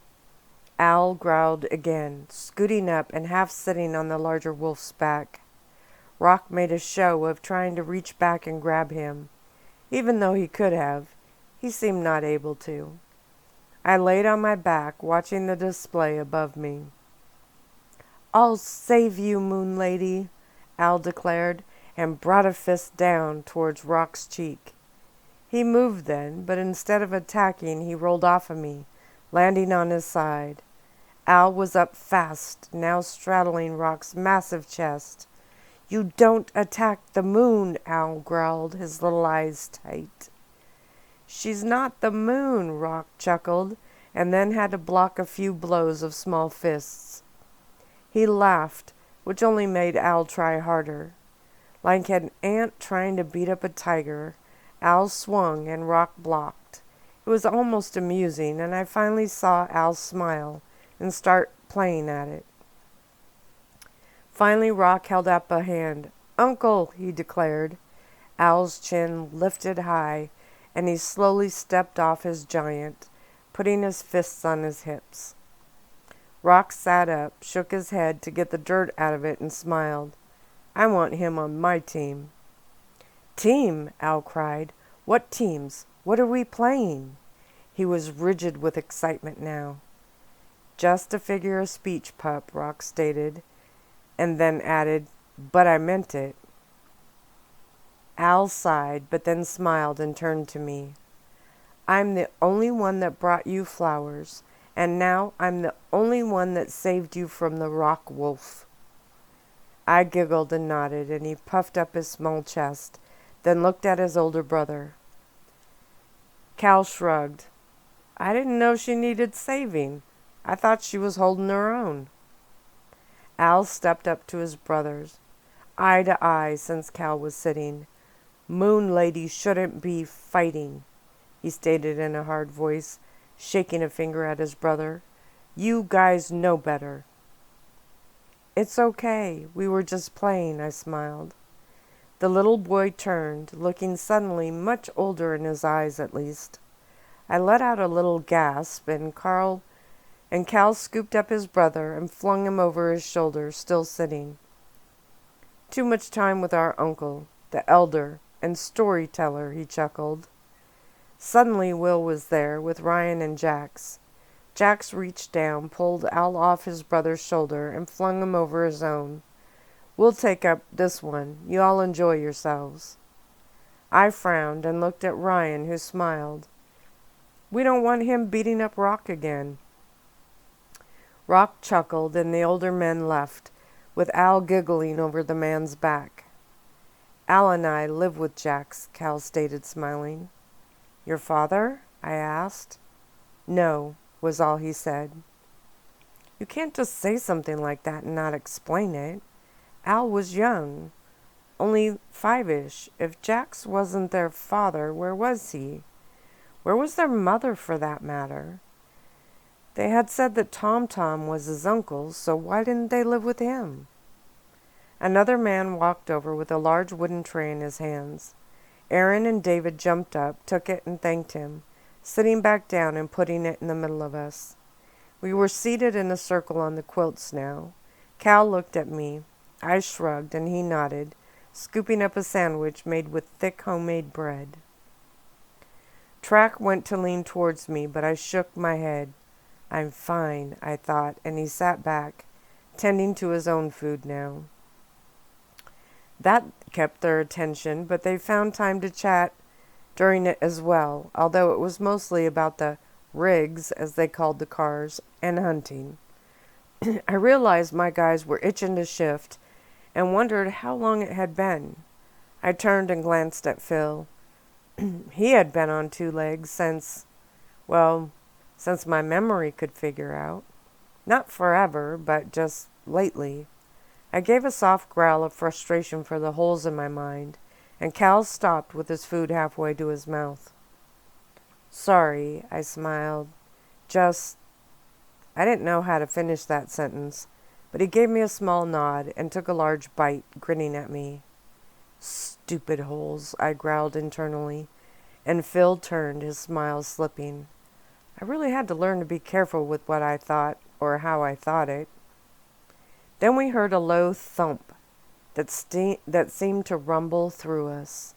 Al growled again, scooting up and half sitting on the larger wolf's back. Rock made a show of trying to reach back and grab him. Even though he could have, he seemed not able to. I laid on my back, watching the display above me. I'll save you, Moon Lady, Al declared, and brought a fist down towards Rock's cheek. He moved then, but instead of attacking, he rolled off of me, landing on his side. Al was up fast, now straddling Rock's massive chest. You don't attack the moon, Al growled, his little eyes tight. She's not the moon, Rock chuckled, and then had to block a few blows of small fists. He laughed, which only made Al try harder. Like an ant trying to beat up a tiger, Al swung and Rock blocked. It was almost amusing, and I finally saw Al smile and start playing at it. Finally, Rock held up a hand. Uncle, he declared. Al's chin lifted high, and he slowly stepped off his giant, putting his fists on his hips. Rock sat up, shook his head to get the dirt out of it, and smiled. I want him on my team. Team, Al cried. What teams? What are we playing? He was rigid with excitement now. Just a figure of speech, pup, Rock stated, and then added, but I meant it. Al sighed, but then smiled and turned to me. I'm the only one that brought you flowers, and now I'm the only one that saved you from the rock wolf. I giggled and nodded, and he puffed up his small chest, then looked at his older brother. Cal shrugged. I didn't know she needed saving. I thought she was holding her own. Al stepped up to his brothers, eye to eye since Cal was sitting. Moon Lady shouldn't be fighting, he stated in a hard voice, shaking a finger at his brother. You guys know better. It's okay. We were just playing, I smiled. The little boy turned, looking suddenly much older in his eyes at least. I let out a little gasp, and Cal scooped up his brother and flung him over his shoulder, still sitting. Too much time with our uncle, the elder, and storyteller, he chuckled. Suddenly Will was there with Ryan and Jax. Jax reached down, pulled Al off his brother's shoulder, and flung him over his own. We'll take up this one. You all enjoy yourselves. I frowned and looked at Ryan, who smiled. We don't want him beating up Rock again. Rock chuckled, and the older men left, with Al giggling over the man's back. Al and I live with Jax, Cal stated, smiling. Your father? I asked. No, was all he said. You can't just say something like that and not explain it. Al was young, only 5-ish. If Jax wasn't their father, where was he? Where was their mother, for that matter? They had said that Tom was his uncle, so why didn't they live with him? Another man walked over with a large wooden tray in his hands. Aaron and David jumped up, took it, and thanked him, sitting back down and putting it in the middle of us. We were seated in a circle on the quilts now. Cal looked at me. I shrugged, and he nodded, scooping up a sandwich made with thick homemade bread. Track went to lean towards me, but I shook my head. I'm fine, I thought, and he sat back, tending to his own food now. That kept their attention, but they found time to chat during it as well, although it was mostly about the rigs, as they called the cars, and hunting. I realized my guys were itching to shift and wondered how long it had been. I turned and glanced at Phil. He had been on 2 legs since my memory could figure out. Not forever, but just lately. I gave a soft growl of frustration for the holes in my mind, and Cal stopped with his food halfway to his mouth. Sorry, I smiled. I didn't know how to finish that sentence, but he gave me a small nod and took a large bite, grinning at me. Stupid holes, I growled internally, and Phil turned, his smile slipping. I really had to learn to be careful with what I thought, or how I thought it. Then we heard a low thump that seemed to rumble through us.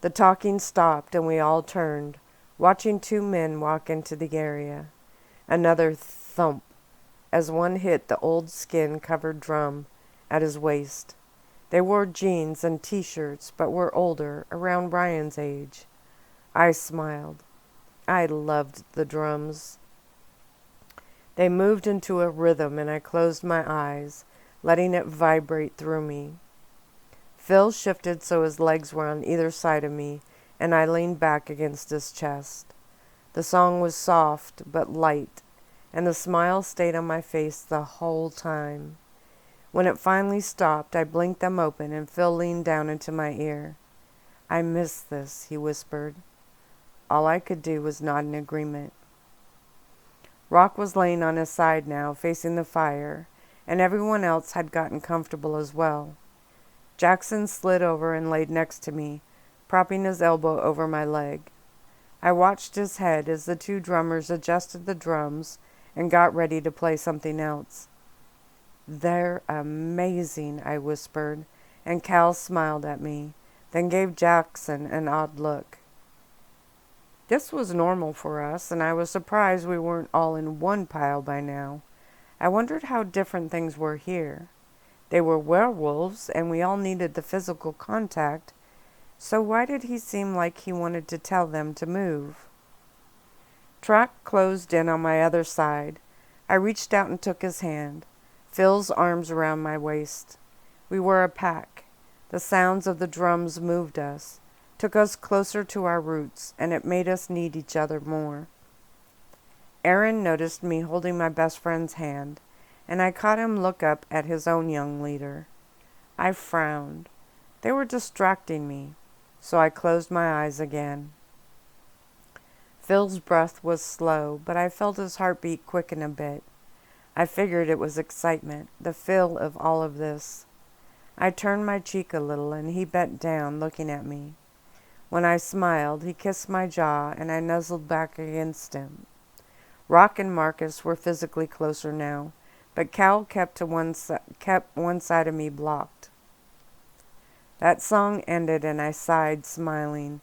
The talking stopped, and we all turned, watching 2 men walk into the area. Another thump, as one hit the old skin-covered drum at his waist. They wore jeans and T-shirts, but were older, around Ryan's age. I smiled. I loved the drums. They moved into a rhythm, and I closed my eyes, letting it vibrate through me. Phil shifted so his legs were on either side of me, and I leaned back against his chest. The song was soft but light, and the smile stayed on my face the whole time. When it finally stopped, I blinked them open, and Phil leaned down into my ear. I miss this, he whispered. All I could do was nod in agreement. Rock was laying on his side now, facing the fire, and everyone else had gotten comfortable as well. Jackson slid over and laid next to me, propping his elbow over my leg. I watched his head as the 2 drummers adjusted the drums and got ready to play something else. They're amazing, I whispered, and Cal smiled at me, then gave Jackson an odd look. This was normal for us, and I was surprised we weren't all in one pile by now. I wondered how different things were here. They were werewolves, and we all needed the physical contact, so why did he seem like he wanted to tell them to move? Track closed in on my other side. I reached out and took his hand, Phil's arms around my waist. We were a pack. The sounds of the drums moved us, took us closer to our roots, and it made us need each other more. Aaron noticed me holding my best friend's hand, and I caught him look up at his own young leader. I frowned. They were distracting me, so I closed my eyes again. Phil's breath was slow, but I felt his heartbeat quicken a bit. I figured it was excitement, the feel of all of this. I turned my cheek a little, and he bent down, looking at me. When I smiled, he kissed my jaw, and I nuzzled back against him. Rock and Marcus were physically closer now, but Cal kept one side of me blocked. That song ended and I sighed, smiling.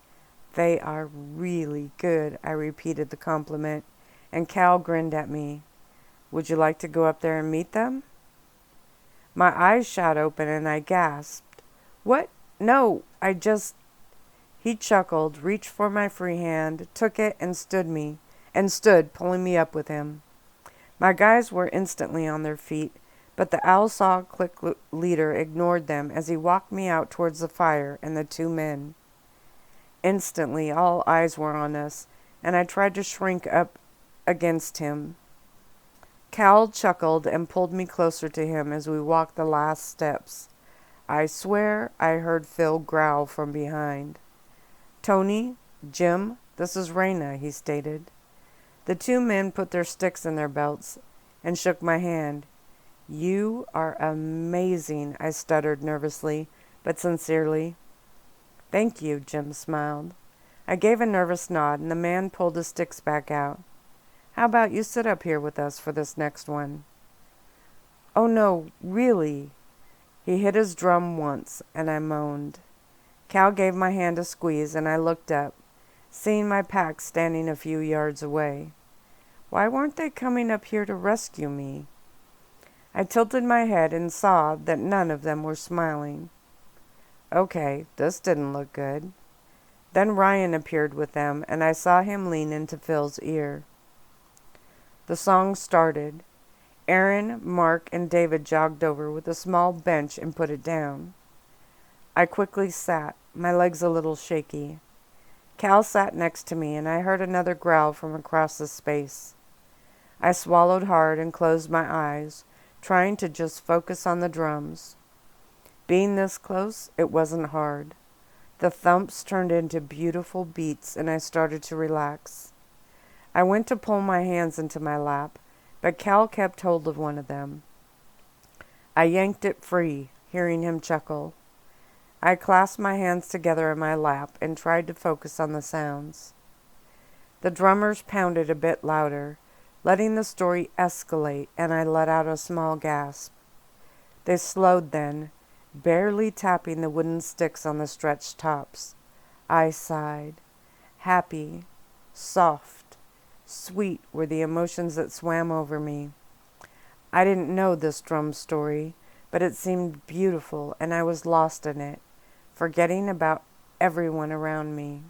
They are really good, I repeated the compliment, and Cal grinned at me. Would you like to go up there and meet them? My eyes shot open and I gasped. What? No, He chuckled, reached for my free hand, took it, and stood, pulling me up with him. My guys were instantly on their feet, but the Owlsaw clique leader ignored them as he walked me out towards the fire and the two men. Instantly, all eyes were on us, and I tried to shrink up against him. Cal chuckled and pulled me closer to him as we walked the last steps. I swear I heard Phil growl from behind. Tony, Jim, this is Raina, he stated. The two men put their sticks in their belts and shook my hand. You are amazing, I stuttered nervously, but sincerely. Thank you, Jim smiled. I gave a nervous nod, and the man pulled his sticks back out. How about you sit up here with us for this next one? Oh no, really? He hit his drum once, and I moaned. Cal gave my hand a squeeze, and I looked up, seeing my pack standing a few yards away. Why weren't they coming up here to rescue me? I tilted my head and saw that none of them were smiling. Okay, this didn't look good. Then Ryan appeared with them, and I saw him lean into Phil's ear. The song started. Aaron, Mark, and David jogged over with a small bench and put it down. I quickly sat, my legs a little shaky. Cal sat next to me, and I heard another growl from across the space. I swallowed hard and closed my eyes, trying to just focus on the drums. Being this close, it wasn't hard. The thumps turned into beautiful beats, and I started to relax. I went to pull my hands into my lap, but Cal kept hold of one of them. I yanked it free, hearing him chuckle. I clasped my hands together in my lap and tried to focus on the sounds. The drummers pounded a bit louder, letting the story escalate, and I let out a small gasp. They slowed then, barely tapping the wooden sticks on the stretched tops. I sighed. Happy, soft, sweet were the emotions that swam over me. I didn't know this drum story, but it seemed beautiful, and I was lost in it, forgetting about everyone around me.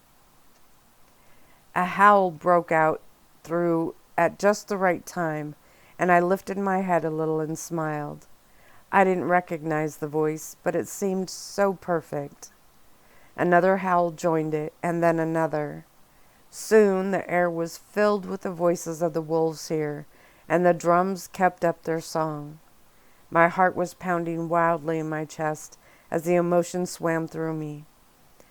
A howl broke out through at just the right time, and I lifted my head a little and smiled. I didn't recognize the voice, but it seemed so perfect. Another howl joined it, and then another. Soon the air was filled with the voices of the wolves here, and the drums kept up their song. My heart was pounding wildly in my chest as the emotion swam through me.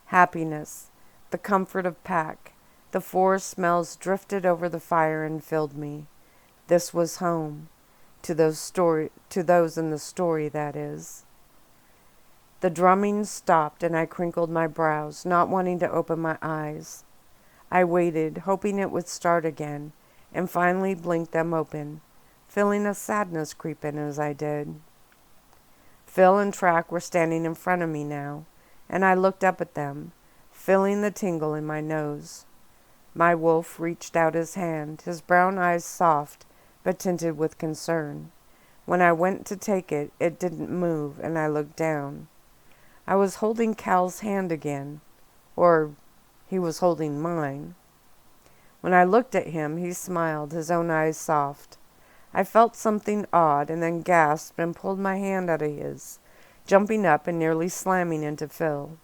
Happiness, the comfort of pack, the forest smells drifted over the fire and filled me. This was home, to those in the story, that is. The drumming stopped, and I crinkled my brows, not wanting to open my eyes. I waited, hoping it would start again, and finally blinked them open, feeling a sadness creep in as I did. Phil and Track were standing in front of me now, and I looked up at them, feeling the tingle in my nose. My wolf reached out his hand, his brown eyes soft, but tinted with concern. When I went to take it, it didn't move, and I looked down. I was holding Cal's hand again, or he was holding mine. When I looked at him, he smiled, his own eyes soft. I felt something odd, and then gasped and pulled my hand out of his, jumping up and nearly slamming into Phil.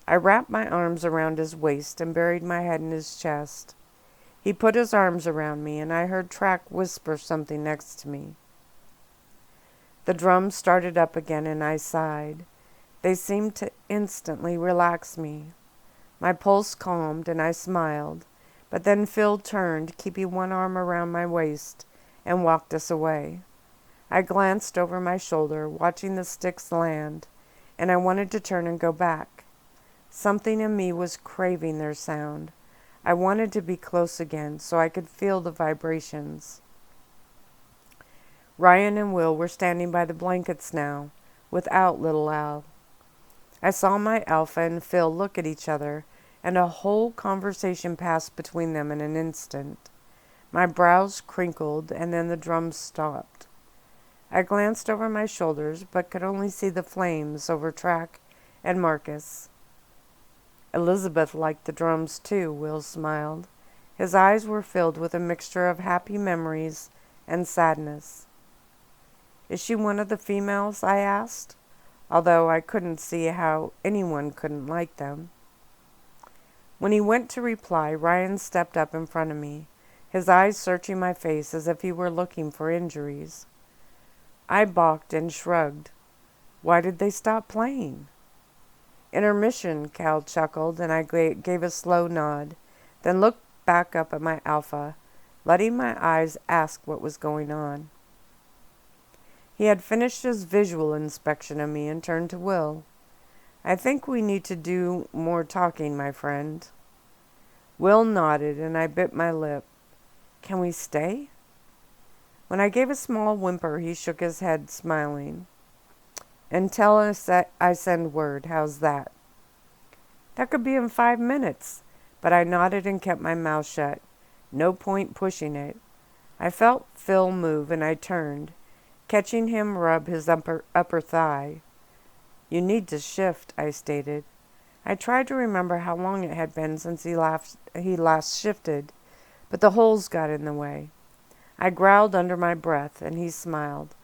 I wrapped my arms around his waist and buried my head in his chest. He put his arms around me, and I heard Track whisper something next to me. The drums started up again, and I sighed. They seemed to instantly relax me. My pulse calmed, and I smiled, but then Phil turned, keeping one arm around my waist, and walked us away. I glanced over my shoulder, watching the sticks land, and I wanted to turn and go back. Something in me was craving their sound. I wanted to be close again, so I could feel the vibrations. Ryan and Will were standing by the blankets now, without little Al. I saw my alpha and Phil look at each other, and a whole conversation passed between them in an instant. My brows crinkled, and then the drums stopped. I glanced over my shoulders, but could only see the flames over Track and Marcus. Elizabeth liked the drums too, Will smiled. His eyes were filled with a mixture of happy memories and sadness. Is she one of the females? I asked, although I couldn't see how anyone couldn't like them. When he went to reply, Ryan stepped up in front of me, his eyes searching my face as if he were looking for injuries. I balked and shrugged. Why did they stop playing? Intermission, Cal chuckled, and I gave a slow nod, then looked back up at my alpha, letting my eyes ask what was going on. He had finished his visual inspection of me and turned to Will. I think we need to do more talking, my friend. Will nodded, and I bit my lip. Can we stay? When I gave a small whimper, he shook his head, smiling. Until I send word, how's that? That could be in 5 minutes, but I nodded and kept my mouth shut. No point pushing it. I felt Phil move, and I turned, catching him rub his upper thigh. You need to shift, I stated. I tried to remember how long it had been since he last shifted, but the holes got in the way. I growled under my breath, and he smiled.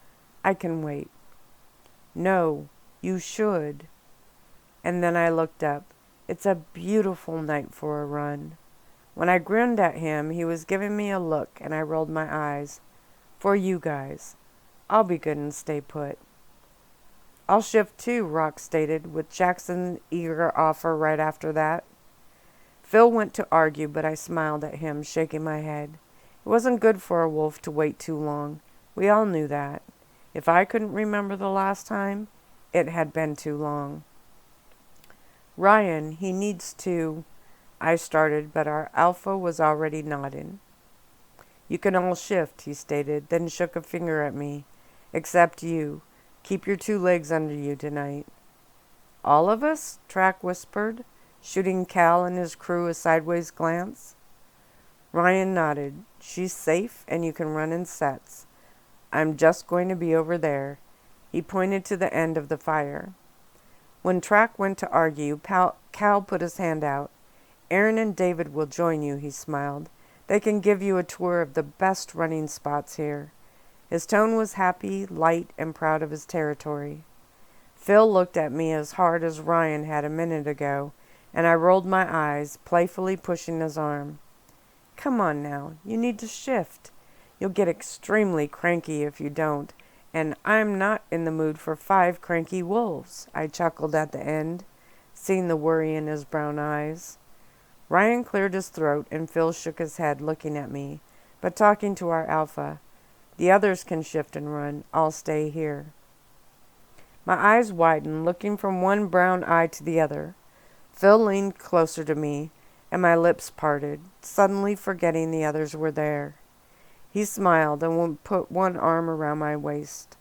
I can wait. No, you should. And then I looked up. It's a beautiful night for a run. When I grinned at him, he was giving me a look, and I rolled my eyes. For you guys. I'll be good and stay put. I'll shift too, Rock stated, with Jackson's eager offer right after that. Phil went to argue, but I smiled at him, shaking my head. It wasn't good for a wolf to wait too long. We all knew that. If I couldn't remember the last time, it had been too long. Ryan, he needs to... I started, but our alpha was already nodding. You can all shift, he stated, then shook a finger at me. Except you. Keep your 2 legs under you tonight. All of us? Track whispered, shooting Cal and his crew a sideways glance. Ryan nodded. She's safe, and you can run in sets. I'm just going to be over there. He pointed to the end of the fire. When Track went to argue, Cal put his hand out. Aaron and David will join you, he smiled. They can give you a tour of the best running spots here. His tone was happy, light, and proud of his territory. Phil looked at me as hard as Ryan had a minute ago, and I rolled my eyes, playfully pushing his arm. Come on now, you need to shift. You'll get extremely cranky if you don't, and I'm not in the mood for 5 cranky wolves, I chuckled at the end, seeing the worry in his brown eyes. Ryan cleared his throat, and Phil shook his head, looking at me, but talking to our alpha. The others can shift and run. I'll stay here. My eyes widened, looking from one brown eye to the other. Phil leaned closer to me, and my lips parted, suddenly forgetting the others were there. He smiled and put one arm around my waist.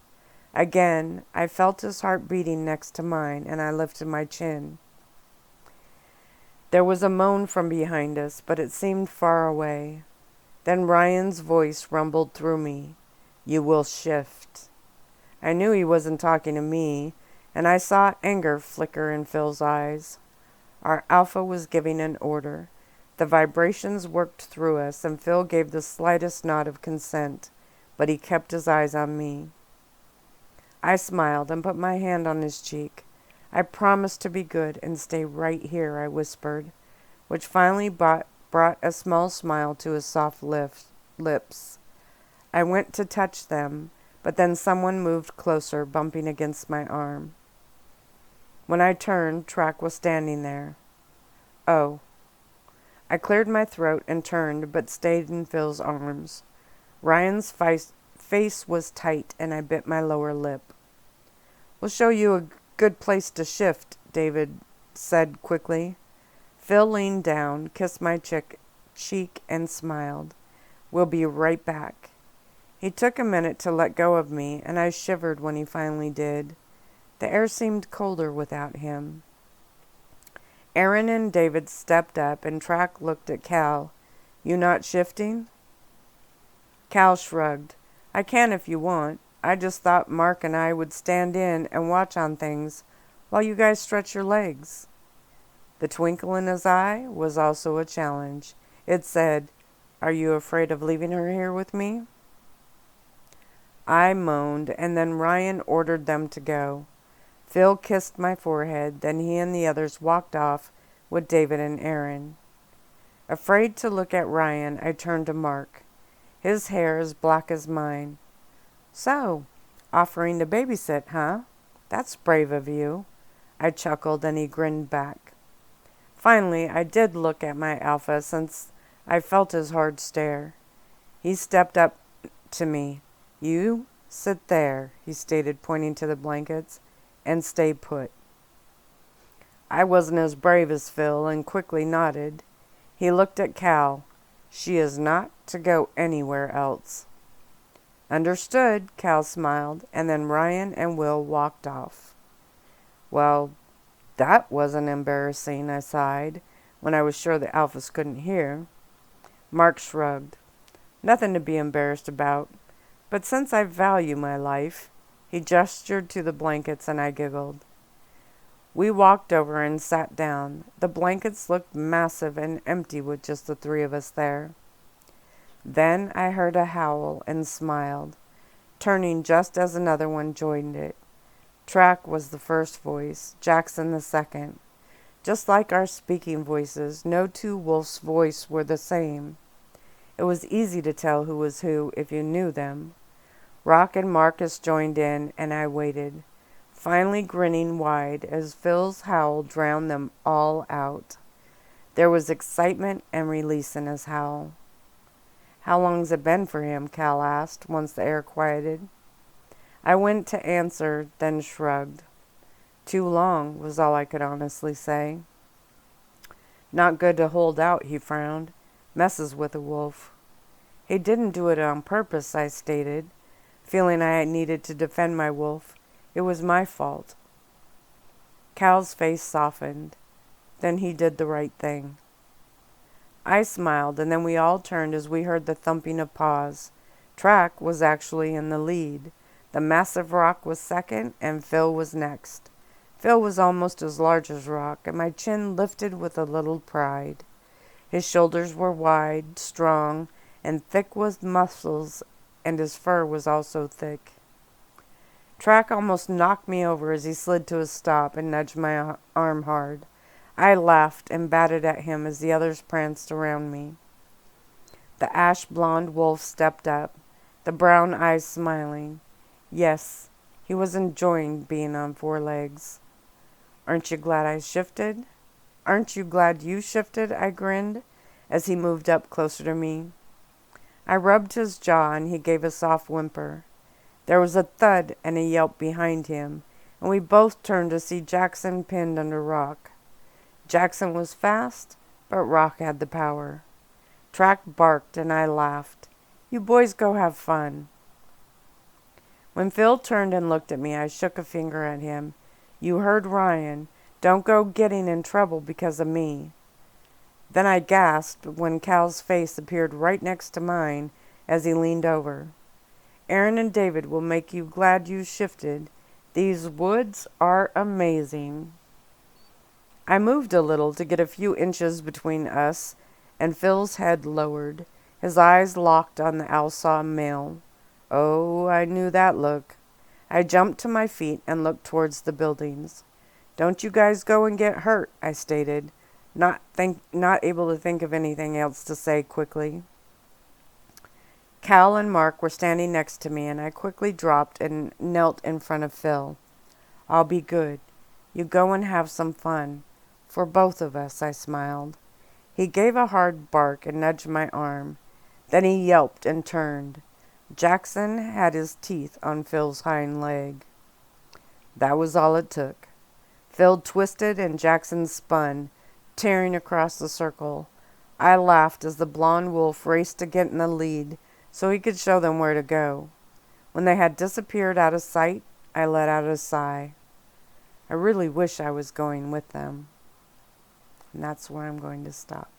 Again, I felt his heart beating next to mine, and I lifted my chin. There was a moan from behind us, but it seemed far away. Then Ryan's voice rumbled through me. You will shift. I knew he wasn't talking to me, and I saw anger flicker in Phil's eyes. Our alpha was giving an order. The vibrations worked through us, and Phil gave the slightest nod of consent, but he kept his eyes on me. I smiled and put my hand on his cheek. I promised to be good and stay right here, I whispered, which finally brought a small smile to his soft lips. I went to touch them, but then someone moved closer, bumping against my arm. When I turned, Track was standing there. Oh. I cleared my throat and turned, but stayed in Phil's arms. Ryan's face was tight, and I bit my lower lip. We'll show you a good place to shift, David said quickly. Phil leaned down, kissed my cheek, and smiled. We'll be right back. He took a minute to let go of me, and I shivered when he finally did. The air seemed colder without him. Aaron and David stepped up, and Track looked at Cal. You not shifting? Cal shrugged. I can if you want. I just thought Mark and I would stand in and watch on things while you guys stretch your legs. The twinkle in his eye was also a challenge. It said, Are you afraid of leaving her here with me? I moaned, and then Ryan ordered them to go. Phil kissed my forehead, then he and the others walked off with David and Aaron. Afraid to look at Ryan, I turned to Mark. His hair as black as mine. So, offering to babysit, huh? That's brave of you. I chuckled, and he grinned back. Finally, I did look at my alpha since I felt his hard stare. He stepped up to me. You sit there, he stated, pointing to the blankets, and stay put. I wasn't as brave as Phil and quickly nodded. He looked at Cal. She is not to go anywhere else. Understood, Cal smiled, and then Ryan and Will walked off. Well, that wasn't embarrassing, I sighed, when I was sure the alphas couldn't hear. Mark shrugged. Nothing to be embarrassed about, but since I value my life, he gestured to the blankets and I giggled. We walked over and sat down. The blankets looked massive and empty with just the three of us there. Then I heard a howl and smiled, turning just as another one joined it. Track was the first voice, Jackson the second. Just like our speaking voices, no two wolves' voice were the same. It was easy to tell who was who if you knew them. Rock and Marcus joined in, and I waited, finally grinning wide as Phil's howl drowned them all out. There was excitement and release in his howl. How long's it been for him? Cal asked, once the air quieted. I went to answer, then shrugged. Too long, was all I could honestly say. Not good to hold out, he frowned. Messes with a wolf. He didn't do it on purpose, I stated, feeling I needed to defend my wolf. It was my fault. Cal's face softened. Then he did the right thing. I smiled, and then we all turned as we heard the thumping of paws. Track was actually in the lead. The massive Rock was second, and Phil was next. Phil was almost as large as Rock, and my chin lifted with a little pride. His shoulders were wide, strong, and thick with muscles, and his fur was also thick. Track almost knocked me over as he slid to a stop and nudged my arm hard. I laughed and batted at him as the others pranced around me. The ash-blonde wolf stepped up, the brown eyes smiling. Yes, he was enjoying being on four legs. Aren't you glad I shifted? Aren't you glad you shifted? I grinned as he moved up closer to me. I rubbed his jaw and he gave a soft whimper. There was a thud and a yelp behind him, and we both turned to see Jackson pinned under Rock. Jackson was fast, but Rock had the power. Track barked and I laughed. You boys go have fun. When Phil turned and looked at me, I shook a finger at him. You heard Ryan. Don't go getting in trouble because of me. Then I gasped when Cal's face appeared right next to mine as he leaned over. Aaron and David will make you glad you shifted. These woods are amazing. I moved a little to get a few inches between us, and Phil's head lowered, his eyes locked on the Owlsaw male. Oh, I knew that look. I jumped to my feet and looked towards the buildings. Don't you guys go and get hurt, I stated, not able to think of anything else to say quickly. Cal and Mark were standing next to me, and I quickly dropped and knelt in front of Phil. I'll be good. You go and have some fun. For both of us, I smiled. He gave a hard bark and nudged my arm. Then he yelped and turned. Jackson had his teeth on Phil's hind leg. That was all it took. Phil twisted and Jackson spun, tearing across the circle. I laughed as the blonde wolf raced to get in the lead so he could show them where to go. When they had disappeared out of sight, I let out a sigh. I really wish I was going with them. And that's where I'm going to stop.